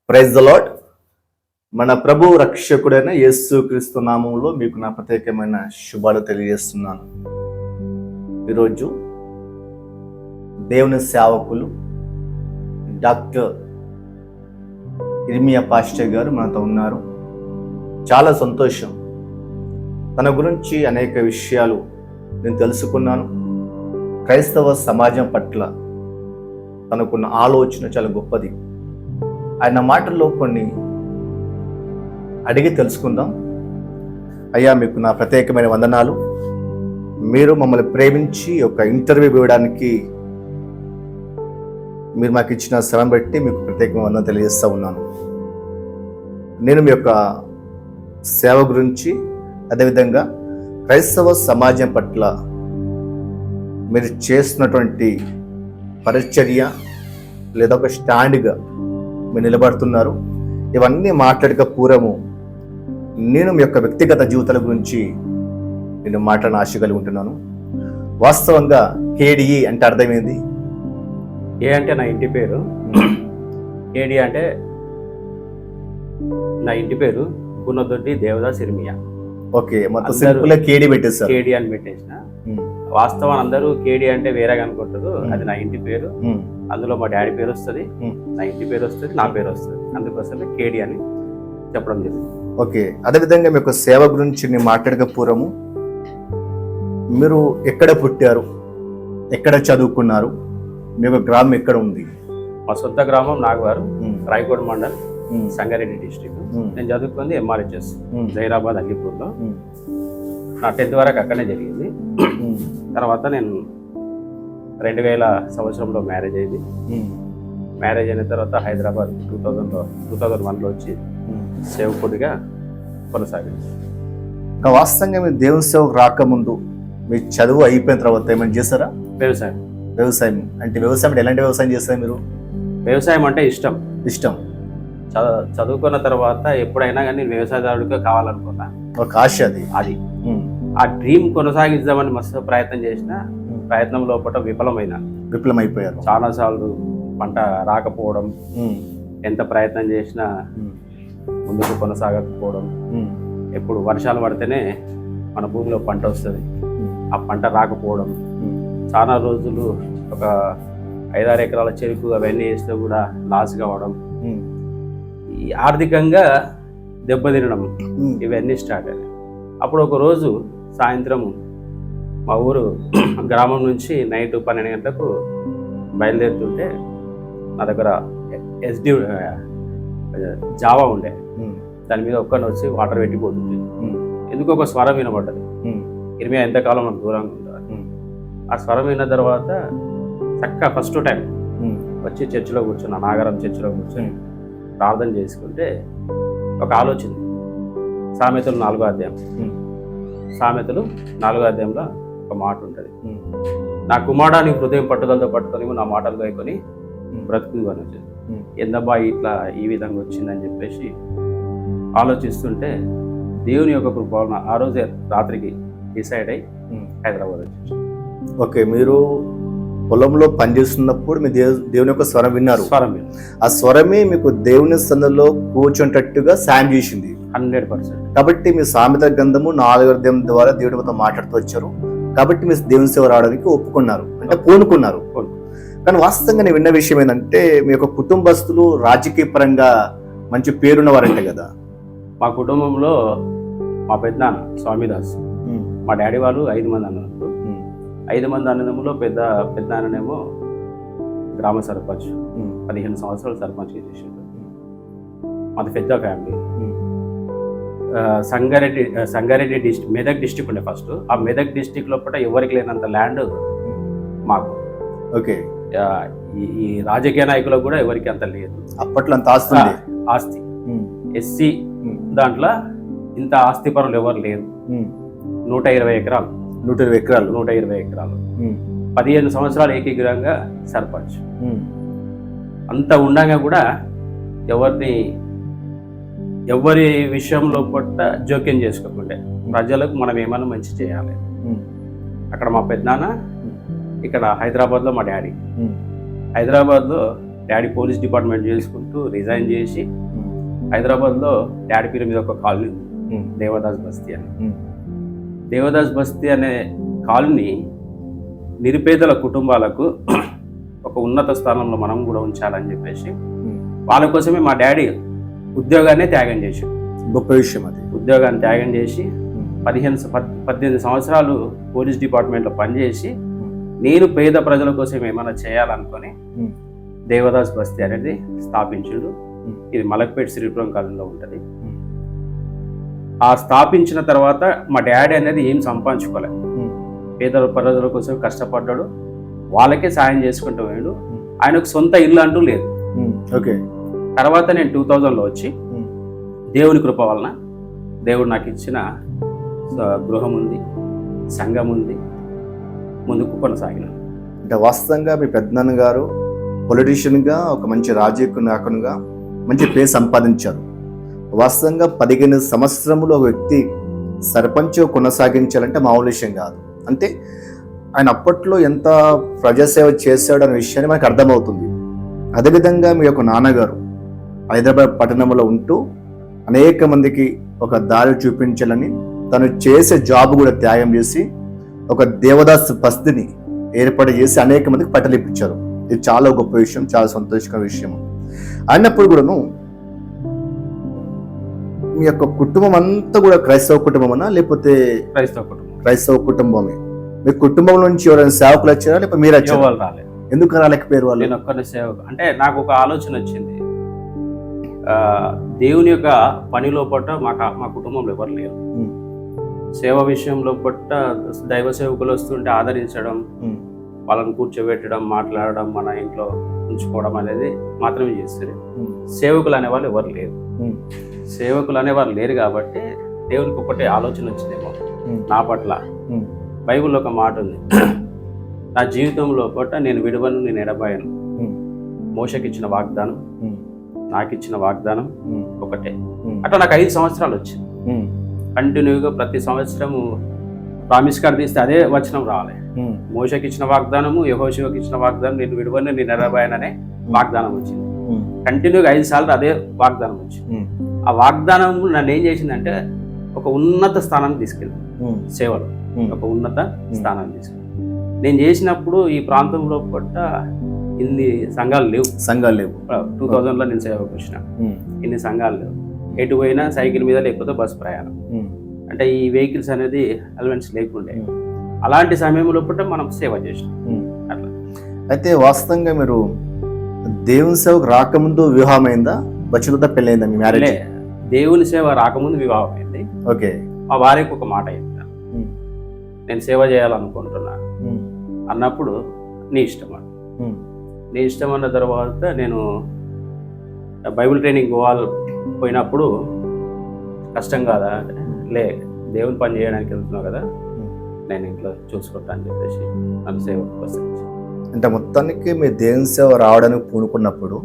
Praise the lord. మన ప్రభు రక్షకుడైన యేసుక్రీస్తు నామంలో మీకు నా ప్రత్యేకమైన శుభాలు తెలియజేస్తున్నాను. ఈరోజు దేవుని సేవకులు డాక్టర్ ఇర్మియా పాస్టర్ గారు మనతో ఉన్నారు. చాలా సంతోషం. తన గురించి అనేక విషయాలు నేను తెలుసుకున్నాను. క్రైస్తవ సమాజం పట్ల తనకున్న ఆలోచన చాలా గొప్పది. ఆయన మాటల్లో కొన్ని అడిగి తెలుసుకుందాం. అయ్యా, మీకు నా ప్రత్యేకమైన వందనాలు. మీరు మమ్మల్ని ప్రేమించి ఒక ఇంటర్వ్యూ ఇవ్వడానికి మీరు మాకు ఇచ్చిన శ్రమ బట్టి మీకు ప్రత్యేకమైన వందనం తెలియజేస్తూ ఉన్నాను. నేను మీ యొక్క సేవ గురించి, అదేవిధంగా క్రైస్తవ సమాజం పట్ల మీరు చేస్తున్నటువంటి పరిచర్య లేదా ఒక స్టాండ్గా మీరు నిలబడుతున్నారు. ఇవన్నీ మాట్లాడక పూర్వము నేను మీ యొక్క వ్యక్తిగత జీవితాల గురించి నేను మాట్లాడిన ఆశ కలిగి ఉంటున్నాను. వాస్తవంగా కేడిఈ అంటే అర్థమైంది. ఏ అంటే నా ఇంటి పేరు, కేడి అంటే నా ఇంటి పేరు గుణదొడ్డి దేవదాస్ ఇర్మియా. ఓకే, మొత్తం సింపుల్ కేడి పెట్టేస్తారు. కేడి అని పెట్టేసిన. వాస్తవం అందరూ కేడి అంటే వేరేగా అనుకుంటారు. అది నా ఇంటి పేరు. అందులో మా డాడీ పేరు వస్తుంది, నా ఇంటి పేరు వస్తుంది, నా పేరు వస్తుంది. అందుకోసమే కేడి అని చెప్పడం జరిగింది. ఓకే, అదేవిధంగా మీ యొక్క సేవ గురించి నేను మాట్లాడక పూర్వము మీరు ఎక్కడ పుట్టారు, ఎక్కడ చదువుకున్నారు, మీ యొక్క గ్రామం ఎక్కడ ఉంది? మా సొంత గ్రామం నాగవారు, రాయకోట మండల్, సంగారెడ్డి డిస్ట్రిక్ట్. నేను చదువుకుంది ఎంఆర్హెచ్ఎస్ జైరాబాద్ అల్లిపూర్లో. నా 10th వరకు అక్కడనే జరిగింది. తర్వాత నేను 2000 సంవత్సరంలో మ్యారేజ్ అయింది. మ్యారేజ్ అయిన తర్వాత హైదరాబాద్ 2001లో వచ్చి సేవకుడిగా కొనసాగింది. ఇంకా వాస్తవంగా మీరు దేవుని సేవకు రాకముందు మీ చదువు అయిపోయిన తర్వాత ఏమైనా చేస్తారా? వ్యవసాయం అంటే వ్యవసాయం అంటే ఎలాంటి వ్యవసాయం చేస్తారు మీరు? వ్యవసాయం అంటే ఇష్టం. చదువుకున్న తర్వాత ఎప్పుడైనా కానీ నేను వ్యవసాయదారుడిగా కావాలనుకున్నా. ఒక ఆశ అది ఆ డ్రీమ్ కొనసాగిద్దామని మస్తు ప్రయత్నం చేసిన. ప్రయత్నం లోపల విఫలమైపోయారు. చాలా సార్లు పంట రాకపోవడం, ఎంత ప్రయత్నం చేసినా ముందుకు కొనసాగకపోవడం. ఎప్పుడు వర్షాలు పడితేనే మన భూమిలో పంట వస్తుంది, ఆ పంట రాకపోవడం. చాలా రోజులు ఒక 5-6 ఎకరాల చెరుకు అవన్నీ వేస్తే కూడా లాస్ కావడం, ఈ ఆర్థికంగా దెబ్బతినడం, ఇవన్నీ స్టార్ట్ అయ్యాయి. అప్పుడు ఒక రోజు సాయంత్రం మా ఊరు గ్రామం నుంచి నైట్ 12 గంటలకు బయలుదేరుతుంటే నా దగ్గర SD జావా ఉండే. దాని మీద ఒక్కడిని వచ్చి వాటర్ పెట్టిపోతుంది. ఎందుకు ఒక స్వరం వినబడ్డది, ఇర్మియా ఎంతకాలం మనకు దూరంగా ఉంటుంది. ఆ స్వరం విన్న తర్వాత చక్కగా ఫస్ట్ టైం వచ్చి చర్చిలో కూర్చున్నా, నాగరం చర్చిలో కూర్చొని ప్రార్థన చేసుకుంటే ఒక ఆలోచన. సామెతలు 4వ అధ్యాయం, సామెతలు 4వ అధ్యాయంలో ఒక మాట ఉంటుంది, నా కుమారుడాన్ని హృదయం పట్టుదలతో పట్టుకొని నా మాటలు గాయకొని బ్రతుకు అని వచ్చింది. ఎందబ్బా ఇట్లా ఈ విధంగా వచ్చిందని చెప్పేసి ఆలోచిస్తుంటే దేవుని యొక్క కృప ఆ రోజే రాత్రికి డిసైడ్ అయ్యి హైదరాబాద్ వచ్చేసి. ఓకే, మీరు పొలంలో పనిచేస్తున్నప్పుడు మీ దేవుని యొక్క స్వరం విన్నారు. ఆ స్వరమే మీకు దేవుని సన్నిధిలో కూర్చుంటట్టుగా సాయం చేసింది 100%. కాబట్టి మీ సామెత గ్రంథము 4వ అధ్యాయం ద్వారా దేవుడితో మాట్లాడుతూ వచ్చారు. కాబట్టి మీరు దేవుని సేవ రావడానికి ఒప్పుకున్నారు, అంటే పూనుకున్నారు. కానీ వాస్తవంగా నేను విన్న విషయం ఏంటంటే మీ యొక్క కుటుంబస్తులు రాజకీయ పరంగా మంచి పేరున్నవారంటే కదా. మా కుటుంబంలో మా పెద్దనాన్న స్వామిదాస్, మా డాడీ వాళ్ళు 5 మంది అన్నదమ్ములు. 5 మంది అన్నదమ్ములో పెద్దనాన్ననేమో గ్రామ సర్పంచ్, 15 సంవత్సరాలు సర్పంచ్ చేసిండు. మాది పెద్ద family. Sangareddy district, Medak district ఉండే ఫస్ట్. ఆ మెదక్ డిస్ట్రిక్ట్ లోపల ఎవరికి లేనంత ల్యాండ్ మాకు. ఓకే, ఈ రాజకీయ నాయకులకు కూడా ఎవరికి అంత లేదు అప్పట్లో. అంత ఆస్తి ఎస్సీ దాంట్లో ఇంత ఆస్తి పరులు ఎవరు లేరు. 120 ఎకరాలు 15 సంవత్సరాలు ఏకీగ్రహంగా సర్పంచ్. అంత ఉండగా కూడా ఎవరి విషయంలో పట్ల జోక్యం చేసుకోకుండా ప్రజలకు మనం ఏమైనా మంచి చేయాలి. అక్కడ మా పెద్దనాన్న, ఇక్కడ హైదరాబాద్లో మా డాడీ. హైదరాబాద్లో డాడీ పోలీస్ డిపార్ట్మెంట్ చేసుకుంటూ రిజైన్ చేసి హైదరాబాద్లో డాడీ పేరు మీద ఒక కాలనీ ఉంది, దేవదాస్ బస్తీ అని. దేవదాస్ బస్తీ అనే కాలనీ నిరుపేదల కుటుంబాలకు ఒక ఉన్నత స్థానంలో మనం కూడా ఉంచాలని చెప్పేసి వాళ్ళ కోసమే మా డాడీ ఉద్యోగాన్ని త్యాగం చేసి, గొప్ప విషయం అది, ఉద్యోగాన్ని త్యాగం చేసి 18 సంవత్సరాలు పోలీస్ డిపార్ట్మెంట్లో పనిచేసి నేను పేద ప్రజల కోసం ఏమైనా చేయాలనుకొని దేవదాస్ బస్తీ అనేది స్థాపించిండు. ఇది మలక్పేట శ్రీపురం కాలంలో ఉంటుంది. ఆ స్థాపించిన తర్వాత మా డాడీ అనేది ఏం సంపాదించుకోలే, పేద ప్రజల కోసం కష్టపడ్డాడు, వాళ్ళకే సాయం చేసుకుంటూ పోయాడు. ఆయనకు సొంత ఇల్లు అంటూ లేదు. ఓకే. తర్వాత నేను 2000లో వచ్చి దేవుని కృప వలన దేవుడు నాకు ఇచ్చిన గృహం ఉంది, సంఘం ఉంది, ముందుకు కొనసాగిన. అంటే వాస్తవంగా మీ పెద్దనాన్న గారు పొలిటీషియన్గా ఒక మంచి రాజకీయ నాయకునిగా మంచి పేరు సంపాదించారు. వాస్తవంగా 15 సంవత్సరములు ఒక వ్యక్తి సర్పంచ్ కొనసాగించాలంటే మామూలు విషయం కాదు. అంటే ఆయన అప్పట్లో ఎంత ప్రజాసేవ చేశాడు అనే విషయాన్ని మనకు అర్థమవుతుంది. అదేవిధంగా మీ యొక్క నాన్నగారు హైదరాబాద్ పట్టణంలో ఉంటూ అనేక మందికి ఒక దారి చూపించాలని తను చేసే జాబ్ కూడా త్యాగం చేసి ఒక దేవదాస్ బస్తీని ఏర్పాటు చేసి అనేక మందికి పట్టలిప్పించారు. ఇది చాలా గొప్ప విషయం, చాలా సంతోషకర విషయం. అయినప్పుడు కూడాను మీ యొక్క కుటుంబం అంతా కూడా క్రైస్తవ కుటుంబమనా లేకపోతే క్రైస్తవ కుటుంబమే? మీ కుటుంబం నుంచి ఎవరైనా సేవకులు వచ్చారా లేకపోతే మీరు వచ్చారు? రాలేదు. ఎందుకు రాలేకపోయారు వాళ్ళు? నేను ఒక్కరిని సేవకు అంటే నాకు ఒక ఆలోచన వచ్చింది, దేవుని యొక్క పనిలో పట్ట మా కుటుంబంలో ఎవరు లేరు. సేవ విషయంలో పట్ట దైవ సేవకులు వస్తుంటే ఆదరించడం, వాళ్ళని కూర్చోబెట్టడం, మాట్లాడడం, మన ఇంట్లో ఉంచుకోవడం అనేది మాత్రమే చేస్తారు. సేవకులు అనేవాళ్ళు ఎవరు లేరు. సేవకులు అనేవారు లేరు కాబట్టి దేవునికి ఒకటే ఆలోచన వచ్చిందేమో నా పట్ల. బైబిల్లో ఒక మాట ఉంది, నా జీవితంలో పట్ట నేను విడువను, నేను ఎడబాయను. మోషకి ఇచ్చిన వాగ్దానం, నాకు ఇచ్చిన వాగ్దానం ఒకటే. అట్లా నాకు 5 సంవత్సరాలు వచ్చింది. కంటిన్యూగా ప్రతి సంవత్సరము ప్రామిస్ కార్డు తీస్తే అదే వచనం రావాలి. మోషకి ఇచ్చిన వాగ్దానము, యెహోషువకి ఇచ్చిన వాగ్దానం, నేను విడువను, నేను ఎడబాయననే వాగ్దానం వచ్చింది. కంటిన్యూగా 5 సార్లు అదే వాగ్దానం వచ్చింది. ఆ వాగ్దానం నన్ను ఏం చేసిందంటే ఒక ఉన్నత స్థానానికి తీసుకెళ్ళింది. సేవలో ఒక ఉన్నత స్థానాన్ని తీసుకెళ్ళి నేను చేసినప్పుడు ఈ ప్రాంతంలో పట్ట ఇన్ని సంఘాలు లేవు. 2000లో నేను సేవకు వచ్చిన, ఇన్ని సంఘాలు లేవు. ఎటు పోయినా సైకిల్ మీద లేకపోతే బస్ ప్రయాణం, అంటే ఈ వెహికల్స్ అనేది అలవెన్స్ లేకుండే. అలాంటి సమయంలో పట్ట మనం సేవ చేసినాం. అట్లా అయితే వాస్తవంగా మీరు దేవుని సేవకు రాకముందు వివాహం అయిందా, వచ్చిన పెళ్ళైందా మీ మ్యారేజ్? దేవుని సేవ రాకముందు వివాహం అయింది. ఓకే. మా భార్యకు ఒక మాట అయింది, నేను సేవ చేయాలనుకుంటున్నాను అన్నప్పుడు నీ ఇష్టం అన్న. నీ ఇష్టం అన్న తర్వాత నేను బైబిల్ ట్రైనింగ్ పోయినప్పుడు కష్టం కాదా, లే దేవుని పని చేయడానికి వెళ్తున్నావు కదా, నేను ఇంట్లో చూసుకుంటా అని చెప్పేసి నన్ను సేవకు వస్తుంది. అంటే మొత్తానికి మీ దేవుని సేవ రావడానికి పూనుకున్నప్పుడు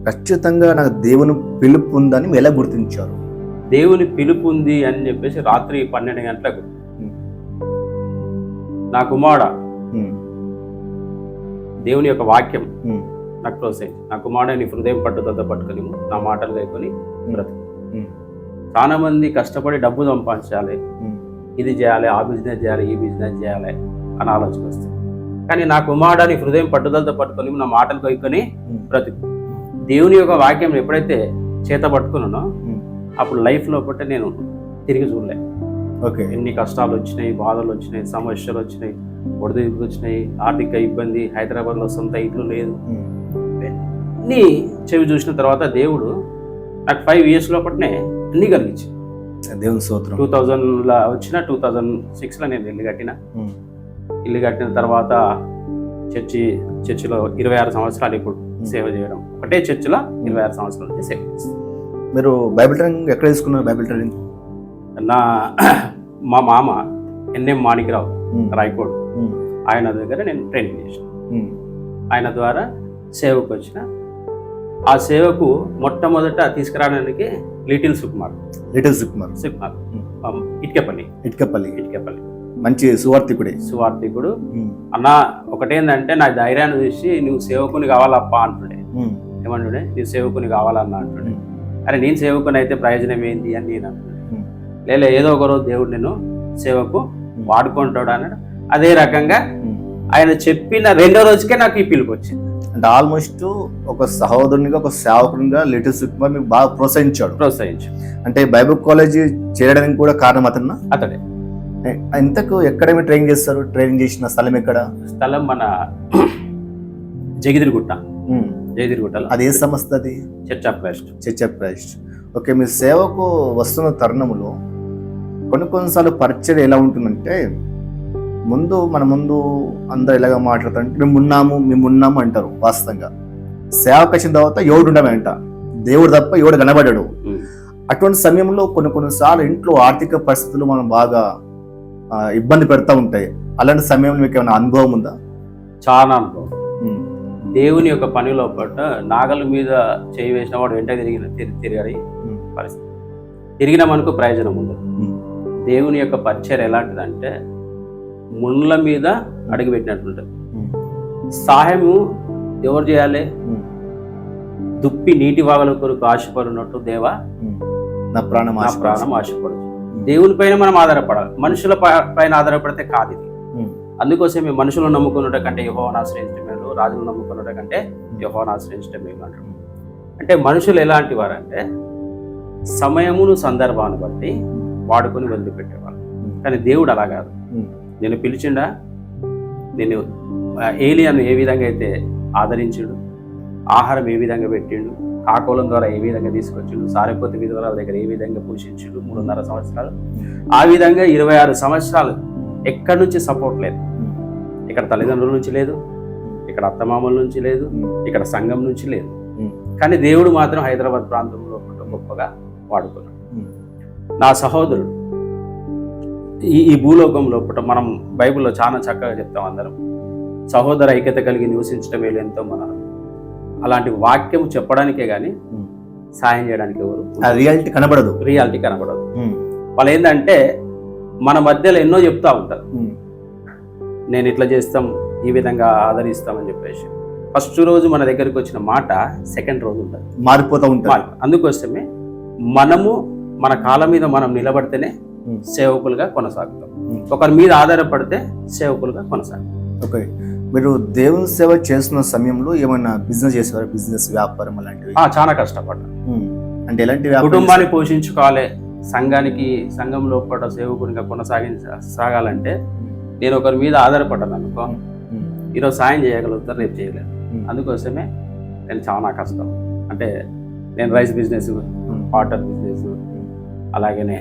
ఖచ్చితంగా నాకు దేవుని పిలుపు ఉందని మీరు ఎలా గుర్తించారు? దేవుని పిలుపు ఉంది అని చెప్పేసి రాత్రి 12 గంటలకు నా కుమారుడ, దేవుని యొక్క వాక్యం నాకు ప్రోత్సహించి, నా కుమారుడు నీ హృదయం పట్టుదలతో పట్టుకొని నా మాటలు కైకొని బ్రతుకు. చాలా మంది కష్టపడి డబ్బు సంపాదించాలి, ఇది చేయాలి, ఆ బిజినెస్ చేయాలి, ఈ బిజినెస్ చేయాలి అని ఆలోచన వస్తుంది. కానీ నా కుమారుడు నీ హృదయం పట్టుదలతో పట్టుకొని నా మాటలు కైకొని బ్రతుకు. దేవుని యొక్క వాక్యం ఎప్పుడైతే చేత పట్టుకున్నానో అప్పుడు లైఫ్లో పట్టే నేను తిరిగి చూడలే. ఓకే. ఎన్ని కష్టాలు వచ్చినాయి, బాధలు వచ్చినాయి, సమస్యలు వచ్చినాయి, ఒడిదుడుకులు వచ్చినాయి, ఆర్థిక ఇబ్బంది, హైదరాబాద్లో సొంత ఇల్లు లేదు, అన్నీ చెవి చూసిన తర్వాత దేవుడు నాకు 5 years లోపట్నే అన్నీ కలిగించి దేవుని స్తోత్రం. 2000లో వచ్చిన 2006లో నేను ఇల్లు కట్టిన తర్వాత చర్చిలో 26 సంవత్సరాలు ఇప్పుడు సేవ చేయడం, ఒకటే చర్చిలో 26 సంవత్సరాల నుంచి సేవ చేస్తాను. మీరు బైబిల్ ట్రైనింగ్ ఎక్కడ తీసుకున్నారు? బైబిల్ ట్రైనింగ్ మా మామ ఎన్ఎం మాణిక్రావు రాయకోడ్, ఆయన దగ్గర నేను ట్రైనింగ్ చేశాను. ఆయన ద్వారా సేవకు వచ్చిన. ఆ సేవకు మొట్టమొదట తీసుకురావడానికి లిటిల్ సుకుమార్ ఇటుకపల్లి మంచి సువార్థికుడు. అన్న ఒకటేందంటే నా ధైర్యాన్ని చూసి నువ్వు సేవకుని కావాలప్పా అంటుండే. ఏమంటుండే, నువ్వు సేవకుని కావాలన్నా అంటుండే. అరే నేను సేవకుని అయితే ప్రయోజనం ఏంటి అని నేను అనుకున్నాను. లేదా ఏదో ఒక రోజు దేవుడు నేను సేవకు వాడుకుంటాడు అన్నాడు. అదే రకంగా ఆయన చెప్పిన 2వ రోజుకే నాకు ఈ పిలుపు వచ్చింది. అంటే ఆల్మోస్ట్ ఒక సహోదరునిగా, ఒక సేవకునిగా లిటిల్ సుకుమార్ మీకు బాగా ప్రోత్సహించాడు. అంటే బైబిల్ కాలేజీ చేరడానికి కూడా కారణం అతడే. ఇంతకు ఎక్కడేమి ట్రైనింగ్ చేస్తారు? ట్రైనింగ్ చేసిన స్థలం ఎక్కడ? స్థలం మన జగిదిరిగుట్ట. జగిదిరిగుట్టలో. అది ఏ సంస్థ? అది చర్చ్ ఆఫ్ క్రైస్ట్. ఓకే, మీ సేవకు వస్తున్న తరుణంలో కొన్నిసార్లు పరిచయం ఎలా ఉంటుందంటే, మన ముందు అందరు ఎలాగ మాట్లాడతారంటే మేము ఉన్నాము అంటారు. వాస్తవంగా సేవకు వచ్చిన తర్వాత ఎవడు ఉండమంట, దేవుడు తప్ప ఎవడు కనబడ్డాడు. అటువంటి సమయంలో కొన్నిసార్లు ఇంట్లో ఆర్థిక పరిస్థితులు మనం బాగా ఇబ్బంది పెడతా ఉంటాయి. అలాంటి సమయంలో మీకు ఏమైనా అనుభవం ఉందా? చాలా అనుభవం. దేవుని యొక్క పనిలో పట్ట నాగల మీద చేయి వేసిన వాడు వెంట తిరగడి పరిస్థితి. తిరిగిన మనకు ప్రయోజనం ఉండదు. దేవుని యొక్క పరిచయం ఎలాంటిదంటే ముళ్ళ మీద అడుగుపెట్టినట్టుంటది. సహాయము ఎవరు చేయాలి? దుప్పి నీటి వాగల కొరకు ఆశపడినట్టు దేవా నా ప్రాణం ఆశపడదు. దేవుని పైన మనం ఆధారపడాలి. మనుషుల పైన ఆధారపడితే కాదు ఇది. అందుకోసమే మనుషులను నమ్ముకున్నట కంటే యెహోవాను ఆశ్రయించడం మేలు, రాజులను నమ్ముకున్నట కంటే యెహోవాను ఆశ్రయించడం మేలు అంటారు. అంటే మనుషులు ఎలాంటి వారంటే సమయమును సందర్భాన్ని బట్టి వాడుకొని వదిలిపెట్టేవాళ్ళు. కానీ దేవుడు అలా కాదు. నేను పిలిచిండా, నేను ఏలియాను ఏ విధంగా అయితే ఆదరించుడు, ఆహారం ఏ విధంగా పెట్టిండు, కాకోలం ద్వారా ఏ విధంగా తీసుకొచ్చిండు, సారిపోతే విధవరాల దగ్గర ఏ విధంగా పోషించుడు 3.5 సంవత్సరాలు, ఆ విధంగా 26 సంవత్సరాలు ఎక్కడి నుంచి సపోర్ట్ లేదు. ఇక్కడ తల్లిదండ్రుల నుంచి లేదు, ఇక్కడ అత్తమామల నుంచి లేదు, ఇక్కడ సంఘం నుంచి లేదు. కానీ దేవుడు మాత్రం హైదరాబాద్ ప్రాంతంలో గొప్పగా వాడుకున్నాడు. నా సహోదరుడు ఈ భూలోకం లోపల మనం బైబిల్లో చాలా చక్కగా చెప్తాం అందరం, సహోదర ఐక్యత కలిగి నివసించడం ఎంతో మన అలాంటి వాక్యం చెప్పడానికే కానీ సాయం చేయడానికి ఎవరు రియాలిటీ కనబడదు. వాళ్ళు ఏంటంటే మన మధ్యలో ఎన్నో చెప్తా ఉంటారు, నేను ఇట్లా చేస్తాం, ఈ విధంగా ఆదరిస్తామని చెప్పేసి. ఫస్ట్ రోజు మన దగ్గరికి వచ్చిన మాట సెకండ్ రోజు ఉంటుంది, మారిపోతూ ఉంటారు. అందుకోసమే మనము మన కాళ్ళ మీద మనం నిలబడితేనే సేవకులుగా కొనసాగుతాం. ఒకరి మీద ఆధారపడితే సేవకులుగా కొనసాగుతాం. ఓకే, మీరు దేవుని సేవ చేస్తున్న సమయంలో ఏమైనా బిజినెస్ చేసేవారు? బిజినెస్, వ్యాపారం అలాంటివి? చాలా కష్టపడ్డా. అంటే ఎలాంటి? కుటుంబాన్ని పోషించుకోవాలి, సంఘం లోపల సేవకునిగా సాగాలంటే నేను ఒకరి మీద ఆధారపడ్డాను అనుకో, ఈరోజు సాయం చేయగలుగుతారు, రేపు చేయలేదు. అందుకోసమే నేను చాలా కష్టం. అంటే నేను రైస్ బిజినెస్, వాటర్ బిజినెస్, అలాగనే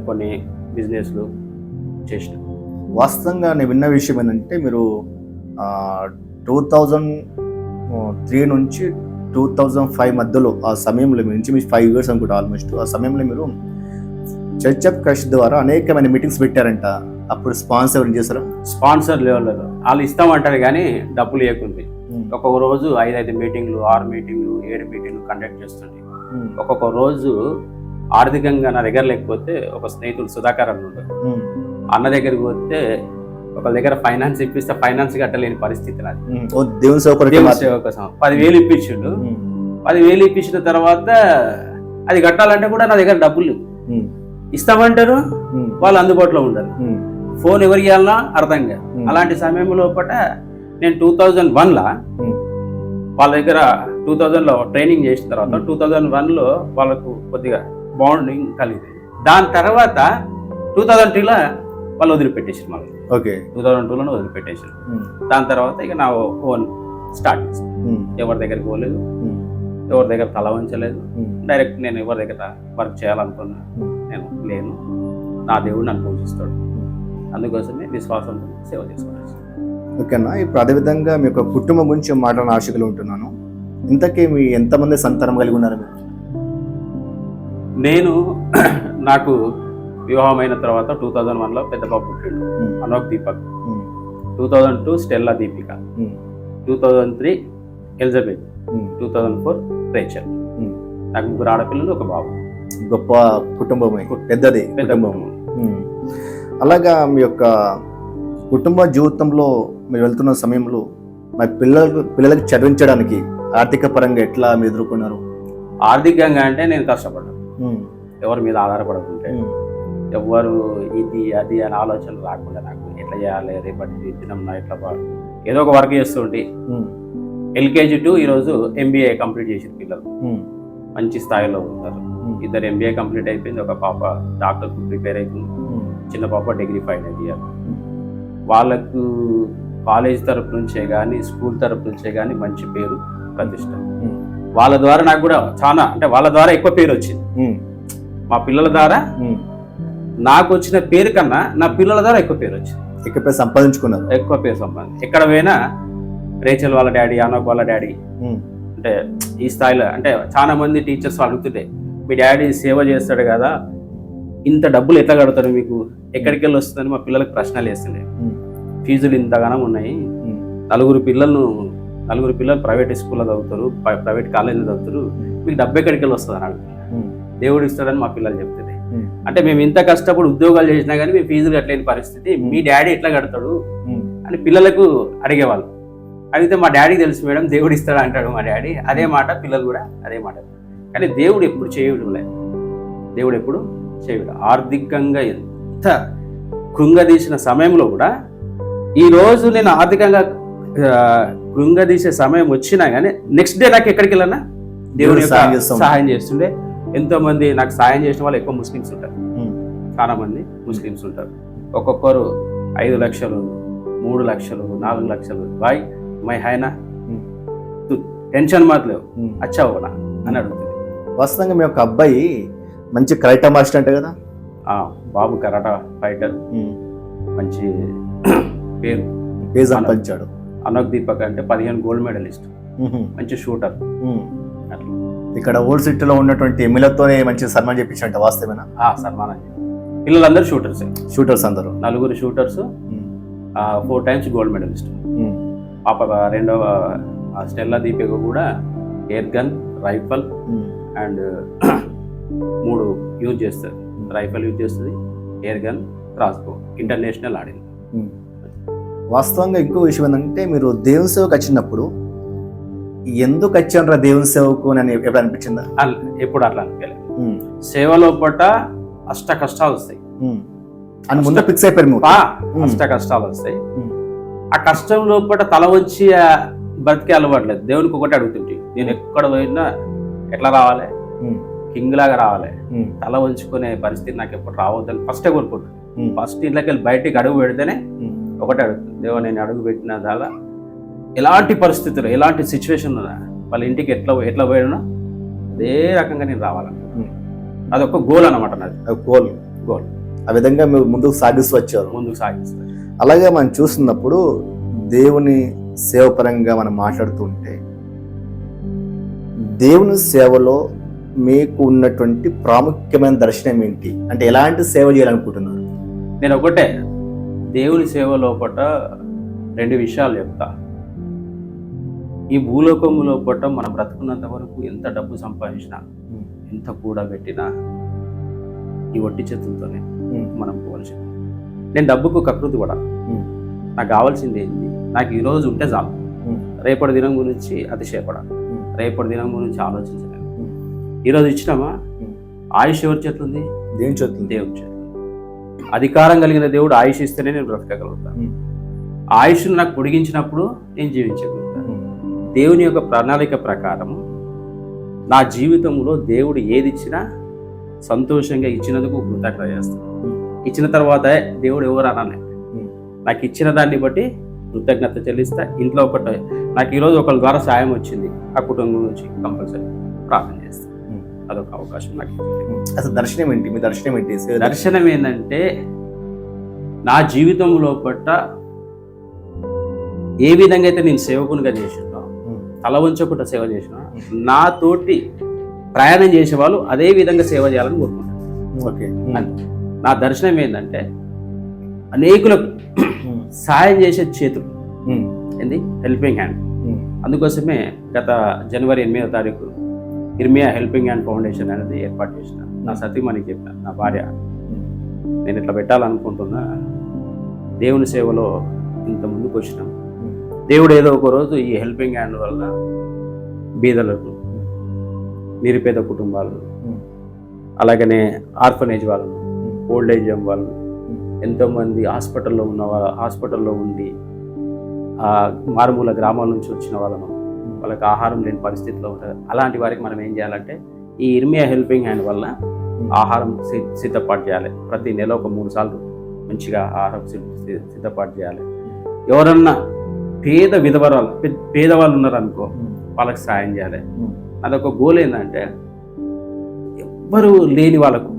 కొన్ని బిజినెస్లు చేసిన. వాస్తవంగా నేను విన్న విషయం ఏంటంటే, మీరు 2003 నుంచి 2005 మధ్యలో, ఆ సమయంలో నుంచి మీ 5 years అనుకుంటా ఆల్మోస్ట్, ఆ సమయంలో మీరు చర్చ్ ఆఫ్ క్రైస్ట్ ద్వారా అనేకమైన మీటింగ్స్ పెట్టారంట. అప్పుడు స్పాన్సర్ ఏం చేశారు? స్పాన్సర్ లెవెల్లో వాళ్ళు ఇస్తామంటారు కానీ డబ్బులు ఇవ్వకుంది. ఒక్కొక్క రోజు 5 మీటింగ్లు, 6 మీటింగ్లు, 7 మీటింగ్లు కండక్ట్ చేస్తుంది. ఒక్కొక్క రోజు ఆర్థికంగా నా దగ్గర లేకపోతే ఒక స్నేహితుడు సుధాకర్ అన్న ఉంటాడు, అన్న దగ్గరికి పోతే ఒక దగ్గర ఫైనాన్స్ ఇప్పిస్తే ఫైనాన్స్ కట్టలేని పరిస్థితి నాది. దేవుని సేవ కోసం 10,000 ఇప్పించిండు. 10,000 ఇప్పించిన తర్వాత అది కట్టాలంటే కూడా నా దగ్గర డబ్బులు ఇస్తామంటారు, వాళ్ళు అందుబాటులో ఉండరు, ఫోన్ ఎవరికి ఇవ్వాలన్నా అర్థం కాదు. అలాంటి సమయం లోపల నేను 2001లో వాళ్ళ దగ్గర 2000లో ట్రైనింగ్ చేసిన తర్వాత 2001లో వాళ్ళకు కొద్దిగా బాండింగ్ కలిగింది. దాని తర్వాత 2002లో వాళ్ళు వదిలిపెట్టేసారు. మళ్ళీ 2002లోనే వదిలిపెట్టేసారు. దాని తర్వాత ఇక నా ఓన్ స్టార్ట్ చేశాను. ఎవరి దగ్గరికి పోలేదు, ఎవరి దగ్గర తల వంచలేదు. డైరెక్ట్ నేను ఎవరి దగ్గర వర్క్ చేయాలనుకున్నా నేను లేను, నా దేవుడు నన్ను పూజిస్తాడు. అందుకోసమే విశ్వాసంతో సేవ చేసుకోవాలి. ఓకేనా. ఇప్పుడు అదేవిధంగా మీ యొక్క కుటుంబం గురించి మాట్లాడిన ఆశకులు ఉంటున్నాను. ఇంతకీ మీ ఎంతమంది సంతానం కలిగి ఉన్నారు మీరు? నాకు వివాహమైన తర్వాత 2001లో పెద్ద బాబు పుట్టాడు, Anouk Deepak. 2002 Stella Deepika, 2003 Elizabeth, 2004 Rachel. నాకు 3 ఆడపిల్లలు, 1 బాబు. గొప్ప కుటుంబం, పెద్దది కుటుంబం. అలాగా మీ యొక్క కుటుంబ జీవితంలో మీరు వెళ్తున్న సమయంలో మరి పిల్లలకు చదివించడానికి ఆర్థిక పరంగా ఎట్లా మీరు ఎదుర్కొన్నారు? ఆర్థికంగా అంటే నేను కష్టపడ్డాను, ఎవరి మీద ఆధారపడకుంటే, ఎవరు ఇది అది అని ఆలోచనలు రాకుండా నాకు ఎట్లా చేయాలి, రేపటి దినం ఎట్లా ఏదో ఒక వర్క్ చేస్తుంటే LKG టు ఈరోజు MBA కంప్లీట్ చేసిన పిల్లలు మంచి స్థాయిలో ఉంటారు. 2 MBA కంప్లీట్ అయిపోయింది, ఒక పాప డాక్టర్కు ప్రిపేర్ అయిపోయింది, చిన్న పాప డిగ్రీ ఫైనల్ ఇయర్. వాళ్ళకు కాలేజ్ తరపు నుంచే కానీ స్కూల్ తరపు నుంచే కానీ మంచి పేరు ప్రతిష్ట. వాళ్ళ ద్వారా నాకు కూడా చాలా, అంటే వాళ్ళ ద్వారా ఎక్కువ పేరు వచ్చింది. మా పిల్లల ద్వారా నాకు వచ్చిన పేరు కన్నా నా పిల్లల ద్వారా ఎక్కువ పేరు వచ్చింది, ఎక్కువ పేరు సంపాదించుకున్నారు. ఎక్కడ పోయినా రేచల్ వాళ్ళ డాడీ, అనోక్ వాళ్ళ డాడీ, అంటే ఈ స్థాయిలో, అంటే చాలా మంది టీచర్స్ అడుగుతుంటే మీ డాడీ సేవ చేస్తాడు కదా, ఇంత డబ్బులు ఎట్లా కడతాడు, మీకు ఎక్కడికి వెళ్ళి వస్తుందని మా పిల్లలకు ప్రశ్నలు వేస్తుండే. ఫీజులు ఇంతగానం ఉన్నాయి, నలుగురు పిల్లలు ప్రైవేట్ స్కూల్లో చదువుతారు, ప్రైవేట్ కాలేజీలో చదువుతారు, మీకు డబ్బు ఎక్కడికి వెళ్ళి వస్తుంది అని అడుగుతున్నారు. దేవుడు ఇస్తాడని మా పిల్లలు చెప్తుంది. అంటే మేము ఇంత కష్టపడి ఉద్యోగాలు చేసినా కానీ మేము ఫీజులు కట్టలేని పరిస్థితి, మీ డాడీ ఎట్లా కడతాడు అని పిల్లలకు అడిగేవాళ్ళు. అడిగితే మా డాడీకి తెలుసు మేడం, దేవుడు ఇస్తాడు అంటాడు మా డాడీ. అదే మాట పిల్లలు కూడా అదే మాట. కానీ దేవుడు ఎప్పుడు చేయడం లేదు, దేవుడు ఎప్పుడు చేయడు. ఆర్థికంగా ఎంత కృంగదీసిన సమయంలో కూడా, ఈరోజు నేను ఆర్థికంగా కృంగదీసే సమయం వచ్చినా కానీ నెక్స్ట్ డే నాకు ఎక్కడికి వెళ్ళానా దేవుడు సహాయం చేస్తుండే. ఎంతో మంది నాకు సహాయం చేసిన వాళ్ళు ఎక్కువ ముస్లిమ్స్ ఉంటారు, చాలా మంది ముస్లిమ్స్ ఉంటారు. ఒక్కొక్కరు 5 లక్షలు, 3 లక్షలు, 4 లక్షలు, బాయ్ మై హాయనా టెన్షన్ మాత్రలేవు అచ్చా ఓనా అని అడుగుతుంది. వాస్తవంగా మీ యొక్క అబ్బాయి మంచి కరాటే మాస్టర్ అంటే కదా? బాబు కరాటా ఫైటర్, మంచి పేరు సంపాదించాడు. అనోక్ దీపక్ అంటే 15 గోల్డ్ మెడలిస్ట్, మంచి షూటర్. ఇక్కడ ఓల్డ్ సిటీలో ఉన్నటువంటి ఎమ్మెల్యేతోనే మంచి సన్మానం చేయించంట, వాస్తవేనా? సన్మానం. పిల్లలందరూ షూటర్స్ అందరూ 4 షూటర్స్, 4 times గోల్డ్ మెడలిస్ట్. పాప రెండవ స్టెల్లా దీపిక కూడా air gun, rifle and 3 use చేస్తారు. రైఫల్ యూజ్ చేస్తుంది, ఎయిర్ గన్, క్రాస్బో, ఇంటర్నేషనల్ ఆడింది. వాస్తవంగా ఇంకో విషయం ఏంటంటే, మీరు దేవుని సేవకు వచ్చినప్పుడు ఎందుకు వచ్చానరా దేవుని సేవకు అని ఎప్పుడు అనిపించిందా? ఎప్పుడు అట్లా అనిపించలేదు. సేవలో పట్ట అష్ట కష్టాలు వస్తాయి అని ముందు ఫిక్స్ అయిపోయారు. అష్ట కష్టాలు వస్తాయి. ఆ కష్టం లోపల తల వచ్చి బతికే అలవాట్లేదు. దేవునికి ఒకటి అడుగుతుంటే, నేను ఎక్కడ పోయినా ఎట్లా రావాలి, కింగ్ లాగా రావాలి, తల వంచుకునే పరిస్థితి నాకు ఎప్పుడు రావద్దని ఫస్టే కోరుకుంటుంది. ఫస్ట్ ఇంట్లోకి వెళ్ళి బయటికి అడుగు పెడితేనే ఒకటే అడుగుతుంది, దేవుడు నేను అడుగు పెట్టిన దాలా ఎలాంటి పరిస్థితులు, ఎలాంటి సిచ్యువేషన్ ఉన్నా, వాళ్ళ ఇంటికి ఎట్లా పోయినా అదే రకంగా నేను రావాలనుకుంటున్నాను. అదొక గోల్ అనమాట నాది. గోల్ ఆ విధంగా మీరు ముందుకు సాగిస్తారు. అలాగే మనం చూస్తున్నప్పుడు దేవుని సేవపరంగా మనం మాట్లాడుతుంటే, దేవుని సేవలో మీకు ఉన్నటువంటి ప్రాముఖ్యమైన దర్శనం ఏంటి? అంటే ఎలాంటి సేవ చేయాలనుకుంటున్నారు? నేను ఒకటే, దేవుని సేవ లోపల 2 విషయాలు చెప్తా. ఈ భూలోకం లోపల మనం బ్రతుకున్నంత వరకు ఎంత డబ్బు సంపాదించినా, ఎంత కూడబెట్టినా ఈ ఒట్టి చేతులతోనే మనం పోవాల్సింది. నేను డబ్బుకు కకృతి కూడా, నాకు కావాల్సింది ఏంటి, నాకు ఈరోజు ఉంటే చాలు. రేపటి దినం గురించి అతిశయపడాలి, రేపటి దినం గురించి ఆలోచించలేదు. ఈరోజు ఇచ్చినామా, ఆయుష్ ఎవరి చేతులు ఉంది? దేవుని చేతులు. అధికారం కలిగిన దేవుడు ఆయుష్ ఇస్తేనే నేను బ్రతకగలుగుతాను. ఆయుష్ను నాకు పొడిగించినప్పుడు నేను జీవించగలుగుతాను. దేవుని యొక్క ప్రణాళిక ప్రకారం నా జీవితంలో దేవుడు ఏది ఇచ్చినా సంతోషంగా ఇచ్చినందుకు కృతజ్ఞత చేస్తాను. ఇచ్చిన తర్వాత దేవుడు ఎవరు అనాలి, నాకు ఇచ్చిన దాన్ని బట్టి కృతజ్ఞత చెల్లిస్తా. ఇంట్లో నాకు ఈరోజు ఒకరి ద్వారా సాయం వచ్చింది, ఆ కుటుంబం నుంచి కంపల్సరీ ప్రార్థన చేస్తాను. అదొక అవకాశం నాకు. అసలు దర్శనం ఏంటి? మీ దర్శనం ఏంటి? దర్శనం ఏంటంటే, నా జీవితంలో పట్ల ఏ విధంగా అయితే నేను సేవకునిగా చేసినా, తల వంచకుండా సేవ చేసిన, నాతోటి ప్రయాణం చేసే వాళ్ళు అదే విధంగా సేవ చేయాలని కోరుకుంటాను. నా దర్శనం ఏంటంటే, అనేకులకు సాయం చేసే చేతులు, ఏంది హెల్పింగ్ హ్యాండ్. అందుకోసమే గత జనవరి 8వ తారీఖు ఇర్మియా హెల్పింగ్ హ్యాండ్ ఫౌండేషన్ అనేది ఏర్పాటు చేసిన. నా సతీమణికి చెప్పిన, నా భార్య, నేను ఇట్లా పెట్టాలనుకుంటున్నా, దేవుని సేవలో ఇంత ముందుకు వచ్చినాం, దేవుడు ఏదో ఒక రోజు ఈ హెల్పింగ్ హ్యాండ్ వల్ల బీదలకు నిరుపేద కుటుంబాలు, అలాగనే ఆర్ఫనేజ్ వాళ్ళు, ఓల్డ్ ఏజ్ హోమ్ వాళ్ళు, ఎంతోమంది హాస్పిటల్లో ఉండి మారుమూల గ్రామాల నుంచి వచ్చిన వాళ్ళను, వాళ్ళకి ఆహారం లేని పరిస్థితిలో ఉంటుంది. అలాంటి వారికి మనం ఏం చేయాలంటే ఈ ఇర్మియా హెల్పింగ్ హ్యాండ్ వల్ల ఆహారం సిద్ధపాటు చేయాలి. ప్రతి నెల ఒక 3 సార్లు మంచిగా ఆహారం సిద్ధపాటు చేయాలి. ఎవరన్నా పేదవాళ్ళు ఉన్నారనుకో, వాళ్ళకి సాయం చేయాలి. అదొక గోల్. ఏంటంటే ఎవ్వరు లేని వాళ్ళకు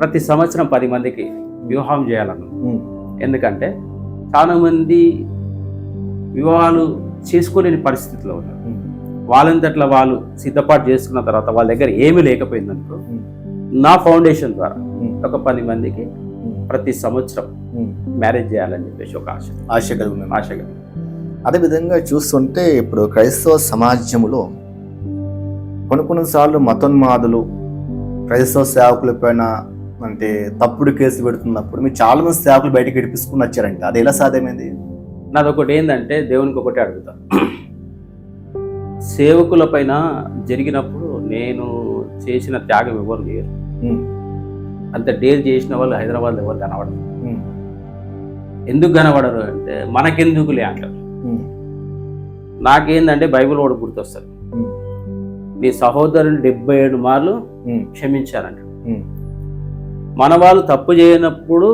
ప్రతి సంవత్సరం 10 మందికి వివాహం చేయాలన్న. ఎందుకంటే చాలా మంది వివాహాలు చేసుకోలేని పరిస్థితిలో ఉన్నారు. వాళ్ళంతట్లా వాళ్ళు సిద్ధపాటు చేసుకున్న తర్వాత వాళ్ళ దగ్గర ఏమీ లేకపోయిందనుకో, నా ఫౌండేషన్ ద్వారా ఒక 10 మందికి ప్రతి సంవత్సరం మ్యారేజ్ చేయాలని చెప్పేసి ఒక ఆశ కలిగి. అదేవిధంగా చూస్తుంటే ఇప్పుడు క్రైస్తవ సమాజంలో కొన్నిసార్లు మతోన్మాదులు క్రైస్తవ సేవకుల పైన అంటే తప్పుడు కేసులు పెడుతున్నప్పుడు మీరు చాలా మంది సేవకులు బయటకు విడిపించుకుని వచ్చారంటే అది ఎలా సాధ్యమైంది? నాదొకటి ఏంటంటే దేవునికి ఒకటే అడుగుతా, సేవకుల పైన జరిగినప్పుడు నేను చేసిన త్యాగం ఎవరు లేరు. అంత డేర్ చేసిన వాళ్ళు హైదరాబాద్లో ఎవరు కనబడరు. ఎందుకు కనబడరు అంటే మనకెందుకులే అంటారు. నాకేందంటే బైబిల్ వాడు గుర్తొస్తారు, నీ సహోదరుని 77 మార్లు క్షమించారంట. మన వాళ్ళు తప్పు చేయనప్పుడు,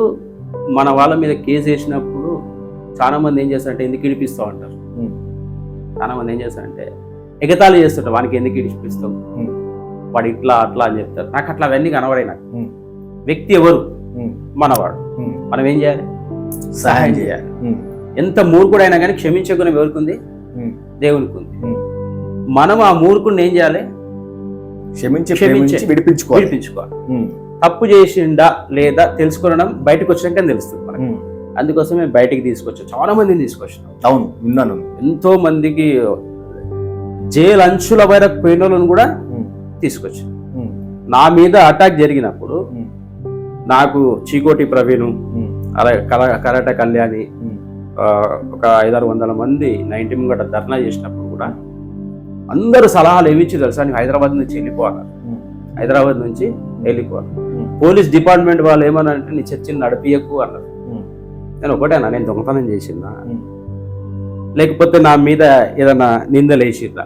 మన వాళ్ళ మీద కేసు వేసినప్పుడు చాలా మంది ఏం చేస్తారంటే ఎందుకు ఇడిపిస్తావు అంటారు. చాలా మంది ఏం చేస్తారంటే ఎగతాళి చేస్తుంటారు, వానికి ఎందుకు ఇడిపిస్తావు, వాడు ఇట్లా అట్లా అని చెప్తారు. నాకు అట్లా అవన్నీ కనబడాయి. నాకు వ్యక్తి ఎవరు? మనవాడు. మనం ఏం చేయాలి? సహాయం చేయాలి. ఎంత మూర్ఖుడైనా కానీ క్షమించే గుణం ఎవరికి ఉంది? దేవునికి ఉంది. మనం ఆ మూర్ఖుడిని ఏం చేయాలి? క్షమించి విడిపించుకోవాలి. తప్పు చేసిండా లేదా తెలుసుకోవడం బయటకు వచ్చినాక తెలుస్తుంది మనకి. అందుకోసమే బయటికి తీసుకొచ్చాం, చాలా మందిని తీసుకొచ్చినాం. అవును, విన్నాను. ఎంతో మందికి జైలు అంచుల వరకు పోయిన వాళ్ళని కూడా తీసుకొచ్చాం. నా మీద అటాక్ జరిగినప్పుడు నాకు చీకోటి ప్రవీణ్, అలాగే కరాట కళ్యాణి, ఒక 500-600 మంది 90 ముంగట ధర్నా చేసినప్పుడు కూడా అందరూ సలహాలు ఏమిచ్చి తెలుసా, నీకు హైదరాబాద్ నుంచి వెళ్ళిపోవాలి, హైదరాబాద్ నుంచి వెళ్ళిపోవాలి. పోలీస్ డిపార్ట్మెంట్ వాళ్ళు ఏమన్నారంటే నీ చర్చిని నడిపియకు అన్నారు. నేను ఒకటేనా, నేను దొంగతనం చేసిందా, లేకపోతే నా మీద ఏదైనా నిందలు వేసిర్రా?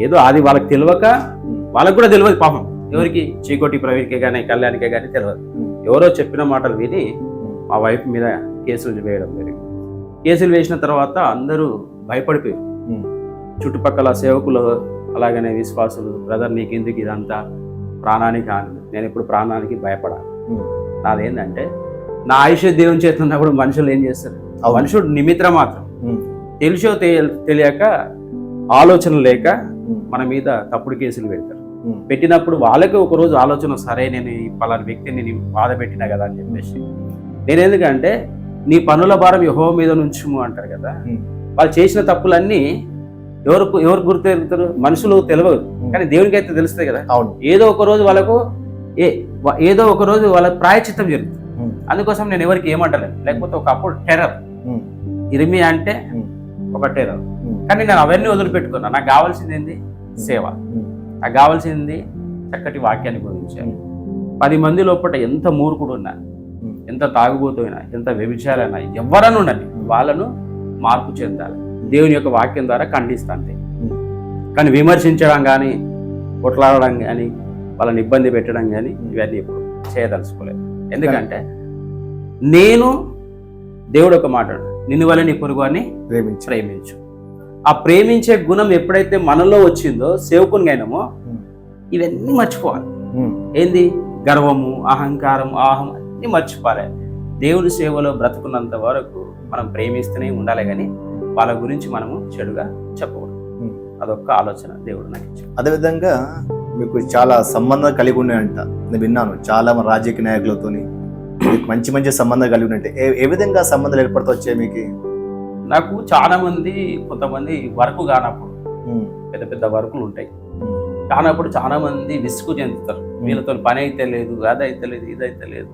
ఏదో అది వాళ్ళకి తెలియక, వాళ్ళకు కూడా తెలియదు పాపం, ఎవరికి చీకోటి ప్రవీణ్కే కానీ కళ్యాణ్కే కానీ తెలియదు. ఎవరో చెప్పిన మాటలు విని మా వైఫ్ మీద కేసులు వేయడం జరిగింది. కేసులు వేసిన తర్వాత అందరూ భయపడిపోయారు. చుట్టుపక్కల సేవకులు అలాగనే విశ్వాసులు, బ్రదర్ నీకెందుకు ఇదంతా, ప్రాణానికి హాని. నేను ఇప్పుడు ప్రాణానికి భయపడాలి. నాదేంటంటే నా ఆయుష్ దేవుని చేతి ఉన్నప్పుడు మనుషులు ఏం చేస్తారు? మనుషుడు నిమిత్రం మాత్రం, తెలిసో తెలియక ఆలోచన లేక మన మీద తప్పుడు కేసులు పెడతారు. పెట్టినప్పుడు వాళ్ళకి ఒకరోజు ఆలోచన, సరే నేను ఈ పలానా వ్యక్తిని నేను బాధ పెట్టినా కదా అని చెప్పేసి, నేను ఎందుకంటే నీ పనుల భారం యెహోవా మీద నుంచుము అంటారు కదా. వాళ్ళు చేసిన తప్పులన్నీ ఎవరు గుర్తెరుగుతారు? మనుషులు తెలియదు, కానీ దేవునికి అయితే తెలుస్తుంది కదా. అవును, ఏదో ఒక రోజు వాళ్ళకు ప్రాయచిత్తం జరుగుతుంది. అందుకోసం నేను ఎవరికి ఏమంటలేదు. లేకపోతే ఒకప్పుడు టెర్రర్, ఇర్మియా అంటే ఒక టెర్రర్. కానీ నేను అవన్నీ వదిలిపెట్టుకున్నా. నాకు కావాల్సింది ఏంది? సేవ. నాకు కావాల్సింది చక్కటి వాక్యాన్ని బోధించాను. 10 మంది లోపల ఎంత మూర్ఖుడు ఉన్నా, ఎంత తాగుబోతున్నా, ఎంత వ్యభిచారైనా, ఎవరన్నా ఉండండి, వాళ్ళను మార్పు చెందాలి. దేవుని యొక్క వాక్యం ద్వారా ఖండిస్తాంతే. కానీ విమర్శించడం కానీ, కొట్లాడడం కానీ, వాళ్ళని ఇబ్బంది పెట్టడం కానీ ఇవన్నీ ఎప్పుడు చేయదలుచుకోలేదు. ఎందుకంటే నేను దేవుడు ఒక మాట, నిన్ను వల్ల నీ పొరుగు అని ప్రేమించు. ఆ ప్రేమించే గుణం ఎప్పుడైతే మనలో వచ్చిందో, సేవకునిగా అయినామో, ఇవన్నీ మర్చిపోవాలి. ఏంది? గర్వము, అహంకారం, ఆహం అన్నీ మర్చిపోవాలి. దేవుని సేవలో బ్రతుకున్నంత వరకు మనం ప్రేమిస్తూనే ఉండాలి, కానీ వాళ్ళ గురించి మనము చెడుగా చెప్పకూడదు. అదొక్క ఆలోచన దేవుడు నాకు ఇచ్చాడు. అదేవిధంగా మీకు చాలా సంబంధాలు కలిగి ఉన్నాయంట, నేను విన్నాను. చాలా రాజకీయ నాయకులతో మీకు మంచి మంచి సంబంధాలు కలిగి ఉన్నట్టే. ఏ విధంగా సంబంధాలు ఏర్పడుతూ వచ్చాయి మీకు? నాకు చాలా మంది, కొంతమంది వర్క్ కానప్పుడు, పెద్ద పెద్ద వర్కులు ఉంటాయి కానప్పుడు చాలా మంది విసుగు చెందుతారు. వీళ్ళతో పని అయితే లేదు, అదైతే లేదు, ఇదైతే లేదు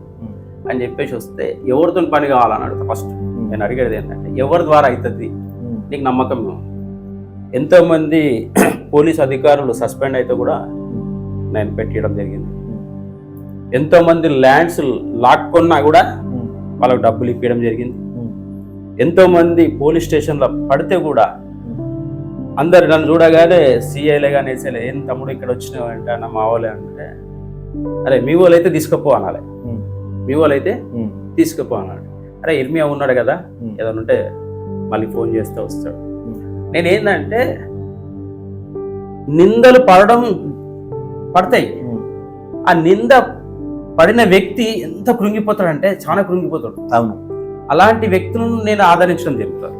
అని చెప్పేసి వస్తే ఎవరితో పని కావాలని అడుగుతా. ఫస్ట్ నేను అడిగేది ఏంటంటే, ఎవరి ద్వారా అవుతుంది నీకు నమ్మకం ఎంతోమంది పోలీస్ అధికారులు సస్పెండ్ అయితే కూడా నేను పెట్టడం జరిగింది. ఎంతోమంది ల్యాండ్స్ లాక్కున్నా కూడా వాళ్ళకు డబ్బులు ఇప్పించడం జరిగింది. ఎంతోమంది పోలీస్ స్టేషన్లో పడితే కూడా అందరు నన్ను చూడగానే సిఐలే కానీ ఎస్ఐలే, ఏం తమ్ముడు ఇక్కడ వచ్చినావు అంటే అన్న మా వాళ్ళే అంటే, అరే మీ వాళ్ళు అయితే తీసుకుపో అనాలి, మీ వాళ్ళు అయితే తీసుకుపో అన్నాడు. అరే ఇర్మియా ఉన్నాడు కదా, ఏదైనా ఉంటే మళ్ళీ ఫోన్ చేస్తే వస్తాడు. నేనేందంటే నిందలు పడతాయి, ఆ నింద పడిన వ్యక్తి ఎంత కృంగిపోతాడంటే చాలా కృంగిపోతాడు. అవును, అలాంటి వ్యక్తులను నేను ఆదరించడం జరుగుతుంది.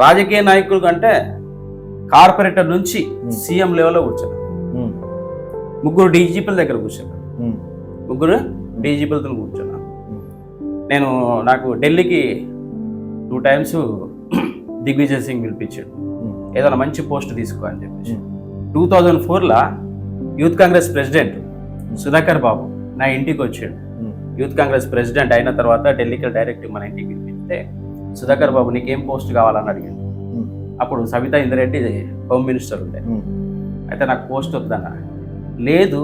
రాజకీయ నాయకులు కంటే కార్పొరేటర్ నుంచి సీఎం లెవెల్లో కూర్చున్నాను. 3 డీజీపీల దగ్గర కూర్చున్నాను, 3 డీజీపీలతో కూర్చున్నాను. నాకు ఢిల్లీకి 2 times దిగ్విజయ్ సింగ్ పిలిపించాడు, ఏదైనా మంచి పోస్ట్ తీసుకో అని చెప్పేసి. 2004లో యూత్ కాంగ్రెస్ ప్రెసిడెంట్ సుధాకర్ బాబు నా ఇంటికి వచ్చాడు. యూత్ కాంగ్రెస్ ప్రెసిడెంట్ అయిన తర్వాత ఢిల్లీకి డైరెక్ట్ మన ఇంటికి పిలిపిస్తే, సుధాకర్ బాబు నీకేం పోస్ట్ కావాలని అడిగాను. అప్పుడు సబితా ఇంద్రెడ్డి హోమ్ మినిస్టర్ ఉండే. అయితే నాకు పోస్ట్ వద్దన్న, లేదు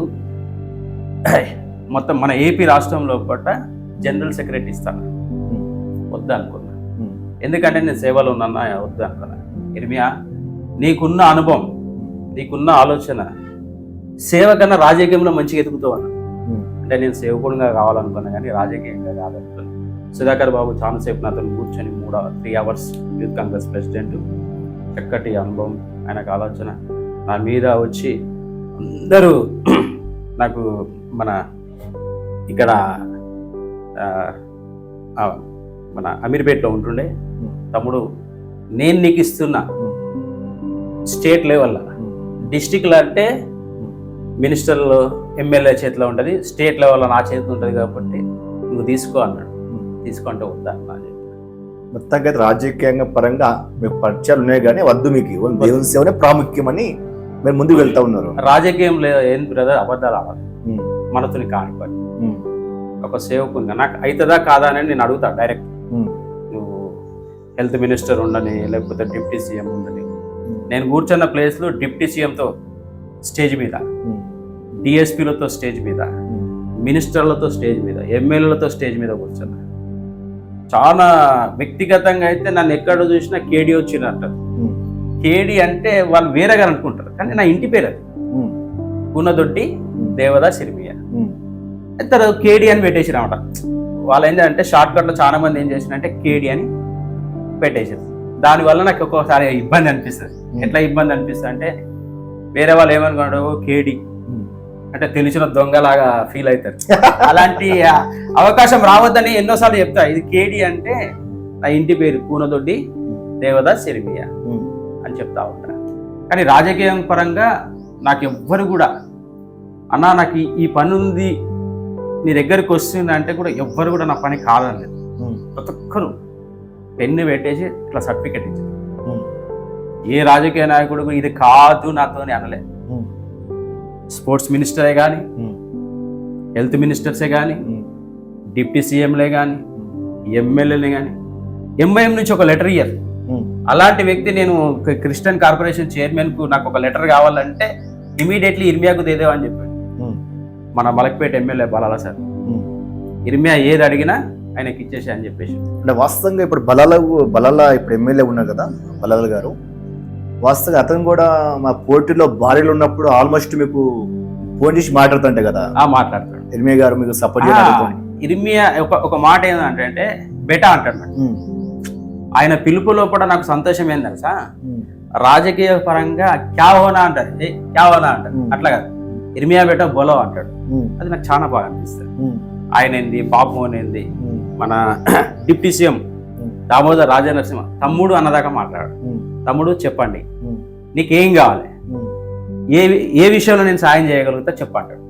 మొత్తం మన ఏపీ రాష్ట్రంలో పట్ల జనరల్ సెక్రటరీ ఇస్తాను, వద్దు అనుకున్నా. ఎందుకంటే నేను సేవలో ఉన్నా, వద్దు అనుకున్నా. ఇర్మియా నీకున్న అనుభవం, నీకున్న ఆలోచన, సేవ కన్నా రాజకీయంలో మంచిగా ఎదుగుతావు అన్న. అంటే నేను సేవకుడిగా కావాలనుకున్నా కానీ రాజకీయంగా కావాలనుకున్నాను. సుధాకర్ బాబు చాలాసేపు నాతో కూర్చొని 3 hours యూత్ కాంగ్రెస్ ప్రెసిడెంట్, చక్కటి అనుభవం, ఆయనకు ఆలోచన నా మీద వచ్చి అందరూ నాకు మన ఇక్కడ మన అమీర్పేటలో ఉంటుండే, తమ్ముడు నేను నీకు ఇస్తున్నా స్టేట్ లెవెల్లో, డిస్టిక్లో అంటే మినిస్టర్లు ఎమ్మెల్యే చేతిలో ఉంటుంది, స్టేట్ లెవెల్లో నా చేతిలో ఉంటుంది కాబట్టి నువ్వు తీసుకో అన్నాడు. తీసుకుంటే వద్దా అన్నా. మొత్తంగా రాజకీయంగా పరంగా మీకు పరిచయాలు ఉన్నాయి కానీ వద్దు, మీకు దేవుని సేవనే ప్రాముఖ్యమని మీరు ముందుకు వెళ్తా ఉన్నారు. రాజకీయంలో ఏం బ్రదర్ అబద్ధాలు ఆడాలి, మనతోని కానిపని. ఒక సేవకునిగా నాకు అవుతుందా కాదా అని నేను అడుగుతా డైరెక్ట్. నువ్వు హెల్త్ మినిస్టర్ ఉండని, లేకపోతే డిప్యూటీ సీఎం ఉండని, నేను కూర్చున్న ప్లేస్లో డిప్యూటీ సీఎంతో స్టేజ్ మీద, డిఎస్పీలతో స్టేజ్ మీద, మినిస్టర్లతో స్టేజ్ మీద, ఎమ్మెల్యేలతో స్టేజ్ మీద కూర్చున్నా. చాలా వ్యక్తిగతంగా అయితే నన్ను ఎక్కడ చూసినా కేడి వచ్చినట్టు. కేడి అంటే వాళ్ళు వేరేగా అనుకుంటారు, కానీ నా ఇంటి పేరు అది, కూనదొడ్డి దేవదాస్ ఇర్మియా. ఇద్దరు కేడి అని పెట్టేసిరన్నమాట. వాళ్ళు ఏంటంటే షార్ట్ కట్లో చాలా మంది ఏం చేసినంటే కేడి అని పెట్టేసారు. దానివల్ల నాకు ఒక్కొక్కసారి ఇబ్బంది అనిపిస్తుంది. ఎట్లా ఇబ్బంది అనిపిస్తుంది అంటే, వేరే వాళ్ళు ఏమనుకున్నాడు కేడి అంటే తెలిసిన దొంగలాగా ఫీల్ అవుతారు. అలాంటి అవకాశం రావద్దని ఎన్నోసార్లు చెప్తా. ఇది కేడి అంటే నా ఇంటి పేరు కూనదొడ్డి దేవదాస్ ఇర్మియా అని చెప్తా ఉంటా. కానీ రాజకీయం పరంగా నాకు ఎవ్వరు కూడా అన్నా నాకు ఈ పని ఉంది నీ దగ్గరికి వస్తుంది అంటే కూడా ఎవ్వరు కూడా నా పని కాదనలేదు. ప్రతి ఒక్కరు పెన్ను పెట్టేసి ఇట్లా సర్టిఫికెట్ ఇచ్చారు. ఏ రాజకీయ నాయకుడు ఇది కాదు నాతోని అనలే. స్పోర్ట్స్ మినిస్టరే కానీ, హెల్త్ మినిస్టర్సే కానీ, డిప్యూటీ సీఎంలే కానీ, ఎమ్మెల్యేలే కానీ, ఎంఐఎం నుంచి ఒక లెటర్ ఇయ్యారు. అలాంటి వ్యక్తి నేను క్రిస్టియన్ కార్పొరేషన్ చైర్మన్కు నాకు ఒక లెటర్ కావాలంటే ఇమీడియట్లీ ఇర్మియాకు దేదేవా అని చెప్పాడు మన మలక్పేట ఎమ్మెల్యే బలాల సార్. ఇర్మియా ఏది అడిగినా ఆయనకి ఇచ్చేసి అని చెప్పేసి. అంటే వాస్తవంగా ఇప్పుడు బలాల ఇప్పుడు ఎమ్మెల్యే ఉన్నారు కదా బలాల గారు, వాస్తవంగా అతను కూడా మా పోటీలో భార్యలు ఉన్నప్పుడు ఆల్మోస్ట్ మీకు ఫోన్ చేసి మాట్లాడుతుంటే కదా. మాట్లాడతాడు ఇర్మియా గారు మీకు సపోర్ట్ చేయడం. ఇర్మియా ఒక మాట ఏంటంటే బెటా అంటాడు. ఆయన పిలుపు లోపల నాకు సంతోషం ఏం తెలుసా, రాజకీయ పరంగా క్యా హోనా అంటారు, క్యా హోనా అంటారు. అట్లా కాదు, ఇర్మియా బేటా బోలో అంటాడు. అది నాకు చాలా బాగా అనిపిస్తుంది. ఆయన ఏంది, పాపం ఏంది, మన డిప్యూటీ సీఎం దామోదర్ రాజనరసింహ తమ్ముడు అన్నదాకా మాట్లాడాడు. తమ్ముడు చెప్పండి నీకేం కావాలి, ఏ విషయంలో నేను సాయం చేయగలుగుతా చెప్పంటాడు.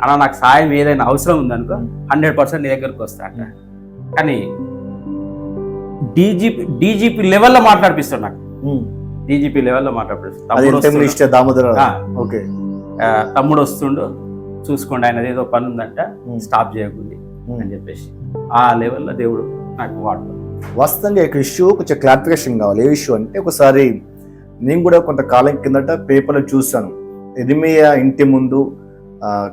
అలా నాకు సాయం ఏదైనా అవసరం ఉందనుకో 100% నీ దగ్గరకు వస్తా అంట. కానీ డీజీపీ లెవెల్లో మాట్లాడిపిస్తాడు నాకు. డీజీపీ లెవెల్లో మాట్లాడిపిస్తాడు. తమ్ముడు వస్తుండు చూసుకోండి, ఆయన ఏదో పని ఉందంట స్టాప్ చేయకుండా అని చెప్పేసి ఆ లెవెల్లో దేవుడు నాకు వాడుతాడు. వాస్తవంగా ఒక ఇష్యూ కొంచెం క్లారిఫికేషన్ కావాలి. ఏ ఇష్యూ అంటే ఒకసారి నేను కూడా కొంతకాలం కిందట పేపర్లో చూశాను, ఇర్మియా ఇంటి ముందు